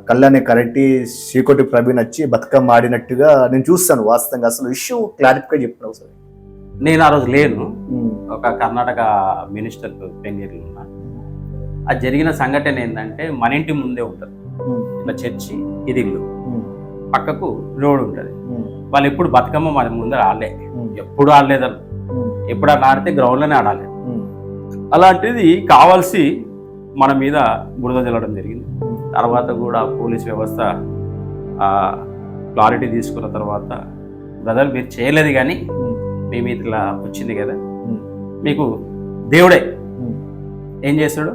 కళ్ళని కరెక్టి శ్రీకోటి ప్రవీణ్ వచ్చి బతుకమ్మ ఆడినట్టుగా నేను చూస్తాను. వాస్తవంగా అసలు ఇష్యూ క్లారిఫై చెప్పినావు సార్. నేను ఆ రోజు లేను, ఒక కర్ణాటక మినిస్టర్ పెంగేరులో ఉన్నా. అది జరిగిన సంఘటన ఏంటంటే, మన ఇంటి ముందే ఉంటుంది ఇట్లా చర్చి, ఇది ఇల్లు, పక్కకు రోడ్ ఉంటుంది. వాళ్ళు ఎప్పుడు బతుకమ్మ మన ముందర ఆడలే, ఎప్పుడు ఆడలేదు. ఎప్పుడు అలా ఆడితే గ్రౌండ్లోనే ఆడాలి. అలాంటిది కావాల్సి మన మీద బురద జల్లడం జరిగింది. తర్వాత కూడా పోలీస్ వ్యవస్థ క్లారిటీ తీసుకున్న తర్వాత, బ్రదర్ మీరు చేయలేదు కానీ మీ మీద ఇట్లా వచ్చింది కదా, మీకు దేవుడే ఏం చేస్తాడు,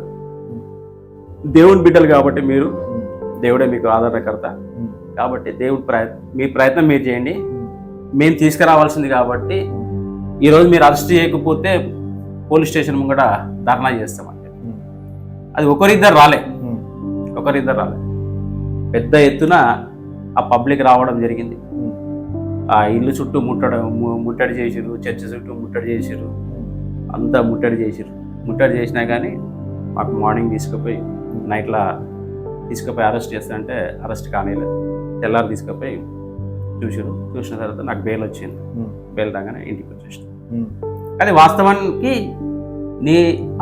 దేవుని బిడ్డలు కాబట్టి మీరు, దేవుడే మీకు ఆదరణకర్త కాబట్టి దేవుడు మీ ప్రయత్నం మీరు చేయండి, మేము తీసుకురావాల్సింది కాబట్టి ఈరోజు మీరు అరెస్ట్ చేయకపోతే పోలీస్ స్టేషన్ ముంగట ధర్నా చేస్తామంటే, అది ఒకరిద్దరు రాలే, పెద్ద ఎత్తున ఆ పబ్లిక్ రావడం జరిగింది. ఆ ఇల్లు చుట్టూ ముట్టడి చేసిరు, చర్చి చుట్టూ ముట్టడి చేసిరు, అంతా ముట్టడి చేసినా కానీ మాకు మార్నింగ్ తీసుకుపోయి నైట్లా తీసుకుపోయి అరెస్ట్ చేస్తానంటే అరెస్ట్ కానీలేదు. తెల్లారి తీసుకుపోయి చూసిన తర్వాత నాకు బెయిల్ వచ్చింది. బెయిల్ రాగానే ఇంటికి వచ్చేసాను. కానీ వాస్తవానికి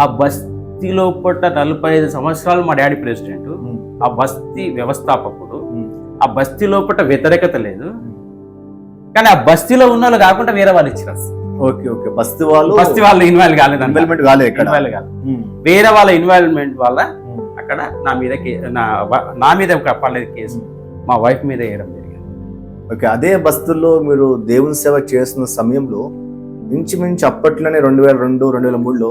ఆ బస్తీలో పట్ట 45 సంవత్సరాలు మా డాడీ ప్రెసిడెంట్, ఆ బస్తీ వ్యవస్థాపకుడు, ఆ బస్తీ లోపల వ్యతిరేకత లేదు. కానీ ఆ బస్తీలో ఉన్న వాళ్ళు కాకుండా వేరే వాళ్ళు ఇచ్చారు. బస్తీ వాళ్ళు ఇన్వాల్వ్ కాలేదు, వేరే వాళ్ళ ఇన్వాల్వ్మెంట్ వల్ల అక్కడ నా మీద పర్లేదు కేసు, మా వైఫ్ మీద వేయడం జరిగింది. అదే బస్తుల్లో మీరు దేవుని సేవ చేస్తున్న సమయంలో ఇంచుమించు అప్పట్లోనే 2002-2003లో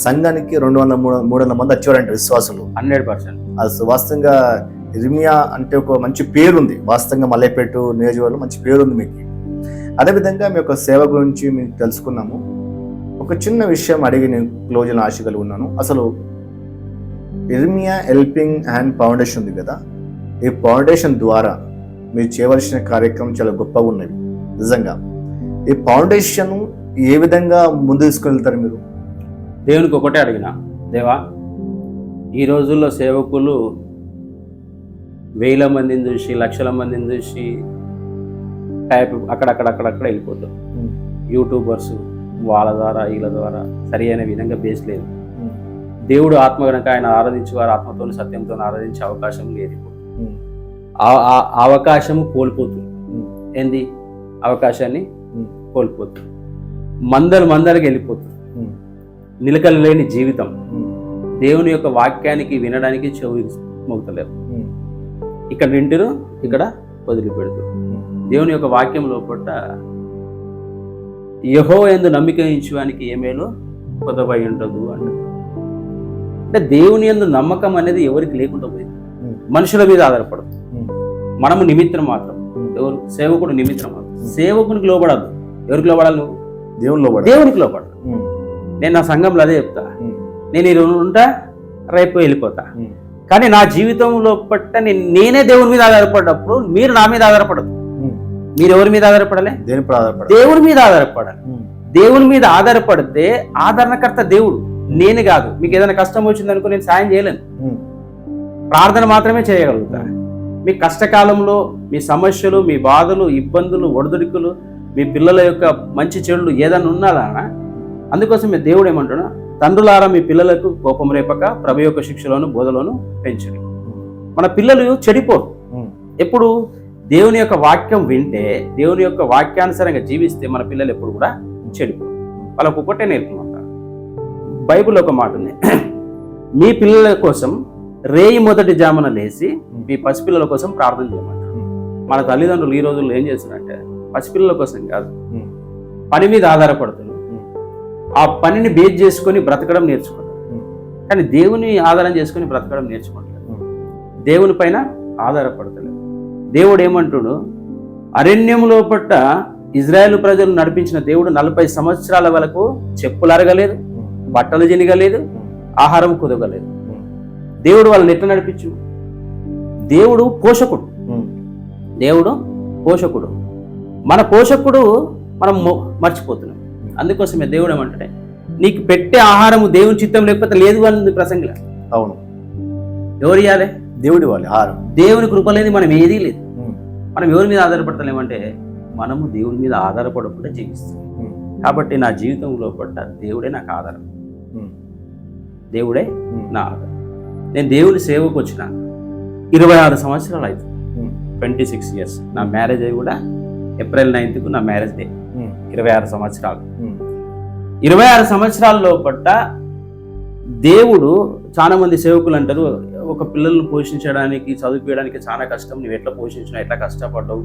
సంఘానికి 200-300 మంది వచ్చేవారంట విశ్వాసులు. 100%. అది వాస్తవంగా ఇర్మియా అంటే ఒక మంచి పేరుంది, వాస్తవంగా మల్లెపేట నియోజకవర్గంలో మంచి పేరుంది మీకు. అదేవిధంగా మీ యొక్క సేవ గురించి మేము తెలుసుకున్నాము. ఒక చిన్న విషయం అడిగి నేను క్లోజ్ అయిన ఆశ కలిగి ఉన్నాను. అసలు ఇర్మియా హెల్పింగ్ హ్యాండ్ ఫౌండేషన్ ఉంది కదా, ఈ ఫౌండేషన్ ద్వారా మీరు చేయవలసిన కార్యక్రమం చాలా గొప్పగా ఉన్నవి. నిజంగా ఈ ఫౌండేషన్ ఏ విధంగా ముందు తీసుకెళ్తారు మీరు? దేవునికి ఒకటే అడిగినా, దేవా ఈ రోజుల్లో సేవకులు 1000 మందిని చూసి, లక్షల మందిని చూసి టైప్ అక్కడక్కడ వెళ్ళిపోతారు. యూట్యూబర్స్ వాళ్ళ ద్వారా వీళ్ళ ద్వారా సరి అయిన విధంగా బేస్ లేదు. దేవుడు ఆత్మ కనుక ఆయన ఆరాధించేవారు ఆత్మతో సత్యంతో ఆరాధించే అవకాశం లేదు. ఆ అవకాశము కోల్పోతుంది. ఏంది అవకాశాన్ని కోల్పోతుంది. మందరికి వెళ్ళిపోతుంది. నిలకలు లేని జీవితం, దేవుని యొక్క వాక్యానికి వినడానికి చెవి మోగుతలేరు. ఇక్కడ వింటారు, ఇక్కడ వదిలిపెడతారు. దేవుని యొక్క వాక్యం లోపల యెహోవా యందు నమ్మిక ఉంచువానికి ఏమేలో కొదవై ఉండదు అంటే దేవుని యందు నమ్మకం అనేది ఎవరికి లేకుండా పోయింది. మనుషుల మీద ఆధారపడదు. మనము నిమిత్తం మాత్రం, ఎవరు సేవకుడు నిమిత్తం మాత్రం. సేవకునికి లోబడద్దు. ఎవరికి లోబడాలి? నువ్వు దేవునికి లోబడదు. నేను నా సంఘంలో అదే చెప్తా, నేను ఈరోజు ఉంటా, రేపు వెళ్ళిపోతా. కానీ నా జీవితంలో పట్ట నేనే దేవుని మీద ఆధారపడ్డప్పుడు మీరు నా మీద ఆధారపడదు. మీరు ఎవరి మీద ఆధారపడాలి? దేవుని మీద ఆధారపడాలి. దేవుని మీద ఆధారపడితే ఆదరణకర్త దేవుడు, నేను కాదు. మీకు ఏదైనా కష్టం వచ్చిందనుకో నేను సాయం చేయలేను, ప్రార్థన మాత్రమే చేయగలుగుతా. మీ కష్టకాలంలో మీ సమస్యలు, మీ బాధలు, ఇబ్బందులు, ఒడిదుడుకులు, మీ పిల్లల యొక్క మంచి చెడులు ఏదైనా ఉన్నారా? అందుకోసం మీ దేవుడు ఏమంటున్నా, తండ్రులారా మీ పిల్లలకు కోపం రేపక ప్రభు యొక్క శిక్షలోను బోధలోను పెంచండి. మన పిల్లలు చెడిపోరు. ఎప్పుడు దేవుని యొక్క వాక్యం వింటే, దేవుని యొక్క వాక్యానుసారంగా జీవిస్తే మన పిల్లలు ఎప్పుడు కూడా చెడిపోరు. వాళ్ళకు ఒకటే నేర్పుకుంటారు. బైబిల్లో ఒక మాట ఉంది, మీ పిల్లల కోసం రేయి మొదటి జామున లేచి మీ పసిపిల్లల కోసం ప్రార్థన చేయమంటారు. మన తల్లిదండ్రులు ఈ రోజుల్లో ఏం చేస్తున్నారంటే పసిపిల్లల కోసం కాదు, పని మీద ఆధారపడుతున్నారు. ఆ పనిని బేస్ చేసుకొని బ్రతకడం నేర్చుకుంటారు. కానీ దేవుని ఆధారం చేసుకొని బ్రతకడం నేర్చుకుంటారు. దేవుని పైన ఆధారపడతలేదు. దేవుడు ఏమంటుడు, అరణ్యంలో పట్ట ఇజ్రాయేల్ ప్రజలు నడిపించిన దేవుడు 40 సంవత్సరాల వరకు చెప్పులు అరగలేదు, బట్టలు జినగలేదు, ఆహారం కుదగలేదు. దేవుడు వాళ్ళని ఎట్లా నడిపించు? దేవుడు పోషకుడు. దేవుడు పోషకుడు. మన పోషకుడు మనం మర్చిపోతున్నాం. అందుకోసమే దేవుడు ఏమంటే నీకు పెట్టే ఆహారము దేవుని చిత్తం లేకపోతే లేదు అని ప్రసంగిలా. అవును, ఎవరు ఇవ్వాలి? దేవుడి వాళ్ళు ఆహారం. దేవుని కృప లేదు, మనం ఏదీ లేదు. మనం ఎవరి మీద ఆధారపడతలేమంటే మనము దేవుని మీద ఆధారపడకుండా జీవిస్తాం. కాబట్టి నా జీవితంలో పడ్డ దేవుడే నాకు ఆధారం, దేవుడే నా ఆధారం. నేను దేవుని సేవకు వచ్చిన 26 సంవత్సరాలు అవుతుంది, 26 years. నా మ్యారేజ్ అయ్యి కూడా April 9th నా మ్యారేజ్ డే. 26 సంవత్సరాలు. 26 సంవత్సరాల్లో పట్ట దేవుడు, చాలా మంది సేవకులు అంటారు ఒక పిల్లల్ని పోషించడానికి చదివించడానికి చాలా కష్టం, నువ్వు ఎట్లా పోషించినావు, ఎట్లా కష్టపడ్డావు,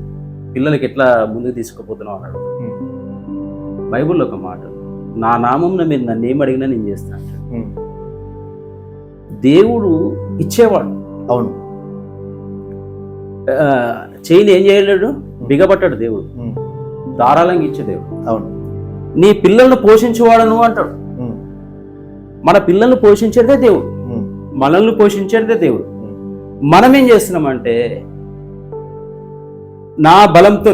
పిల్లలకి ఎట్లా ముందుకు తీసుకుపోతున్నావు అన్నాడు. బైబుల్లో ఒక మాట, నా నామంన మీరు నన్ను ఏం అడిగినా నేను చేస్తాను. దేవుడు ఇచ్చేవాడు. అవును, చేయని ఏం చేయలేడు, బిగబట్టాడు దేవుడు, ధారాళంగా ఇచ్చే దేవుడు. అవును, నీ పిల్లల్ని పోషించేవాడు నువ్వు అంటాడు. మన పిల్లల్ని పోషించేదే దేవుడు, మనల్ని పోషించేదే దేవుడు. మనం ఏం చేస్తున్నామంటే నా బలంతో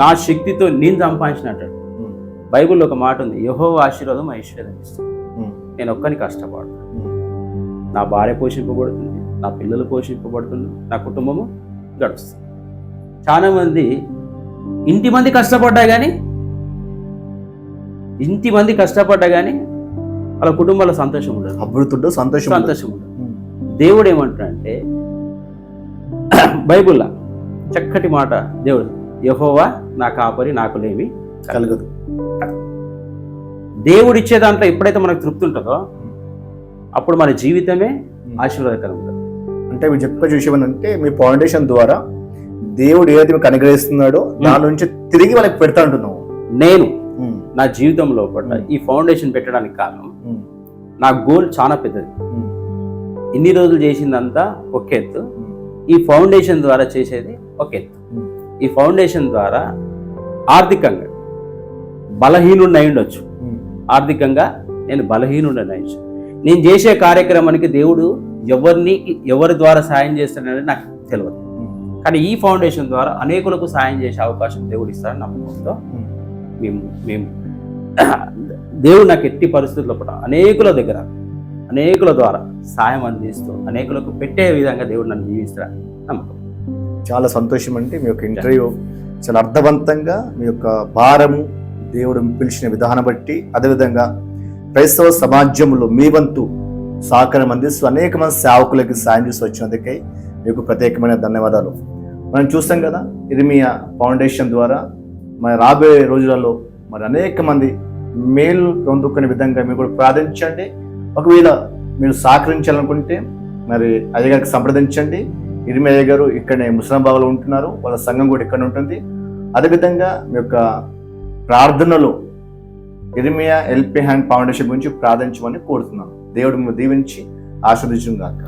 నా శక్తితో నేను సంపాదించినట్టు. బైబిల్లో ఒక మాట ఉంది, యెహోవా ఆశీర్వాదం ఐశ్వర్యం ఇస్తుంది. నేను ఒక్కని కష్టపడు, నా భార్య పోషింపబడుతుంది, నా పిల్లలు పోషింపబడుతుంది, నా కుటుంబము గడుస్తుంది. చాలా మంది ఇంటి మంది కష్టపడ్డా కానీ వాళ్ళ కుటుంబాల సంతోషం ఉండదు, అభివృద్ధి సంతోషం ఉండదు. దేవుడు ఏమంటాడంటే బైబుల్లో చక్కటి మాట, దేవుడు యెహోవా నా కాపరి, నాకు లేమి కలగదు. దేవుడు ఇచ్చే దాంట్లో ఎప్పుడైతే మనకు తృప్తి ఉంటుందో అప్పుడు మన జీవితమే ఆశీర్వాదకరం ఉంటుంది. అంటే మీరు చెప్పే విషయం అంటే మీ ఫౌండేషన్ ద్వారా దేవుడు ఏదైతే మీకు అనుగ్రహిస్తున్నాడో దాని నుంచి తిరిగి వాళ్ళకి పెడతా ఉంటున్నావు. నేను నా జీవితంలో పడ్డ ఈ ఫౌండేషన్ పెట్టడానికి కారణం, నా గోల్ చాలా పెద్దది. ఇన్ని రోజులు చేసిందంతా ఒక ఎత్తు, ఈ ఫౌండేషన్ ద్వారా చేసేది ఒక ఎత్తు. ఈ ఫౌండేషన్ ద్వారా ఆర్థికంగా బలహీనుడిని అయి ఉండొచ్చు, ఆర్థికంగా నేను బలహీనుడిని అయ్యొచ్చు. నేను చేసే కార్యక్రమానికి దేవుడు ఎవరి ద్వారా సాయం చేస్తాడనేది నాకు తెలియదు, కానీ ఈ ఫౌండేషన్ ద్వారా అనేకులకు సాయం చేసే అవకాశం దేవుడు ఇస్తాడని నమ్మకంతో మేము దేవుడు నాకు ఎట్టి పరిస్థితుల్లో కూడా అనేకుల ద్వారా సాయం అందిస్తూ అనేకులకు పెట్టే విధంగా దేవుడు నన్ను జీవిస్తాడని నమ్మకం. చాలా సంతోషం అండి, మీ యొక్క ఇంటర్వ్యూ చాలా అర్థవంతంగా మీ యొక్క భారము దేవుడు పిలిచిన విధానం బట్టి, అదేవిధంగా క్రైస్తవ సమాజంలో మీ వంతు సహకారం అందిస్తూ అనేక మంది సేవకులకి సాయం చేసి వచ్చినందుకై మీకు ప్రత్యేకమైన ధన్యవాదాలు. మనం చూస్తాం కదా, ఇర్మియా ఫౌండేషన్ ద్వారా మరి రాబోయే రోజులలో మరి అనేక మంది మేలు పొందుకునే విధంగా మీరు కూడా ప్రార్థించండి. ఒకవేళ మీరు సహకరించాలనుకుంటే మరి అయ్యగారికి సంప్రదించండి. ఇర్మియా అయ్యగారు ఇక్కడనే ముస్లింబాగులో ఉంటున్నారు, వాళ్ళ సంఘం కూడా ఇక్కడ ఉంటుంది. అదేవిధంగా మీ యొక్క ప్రార్థనలో ఇర్మియా హెల్పింగ్ హ్యాండ్ ఫౌండేషన్ గురించి ప్రార్థించమని కోరుతున్నాను. దేవుడు మిమ్మల్ని దీవించి ఆశీర్వదించును గాక.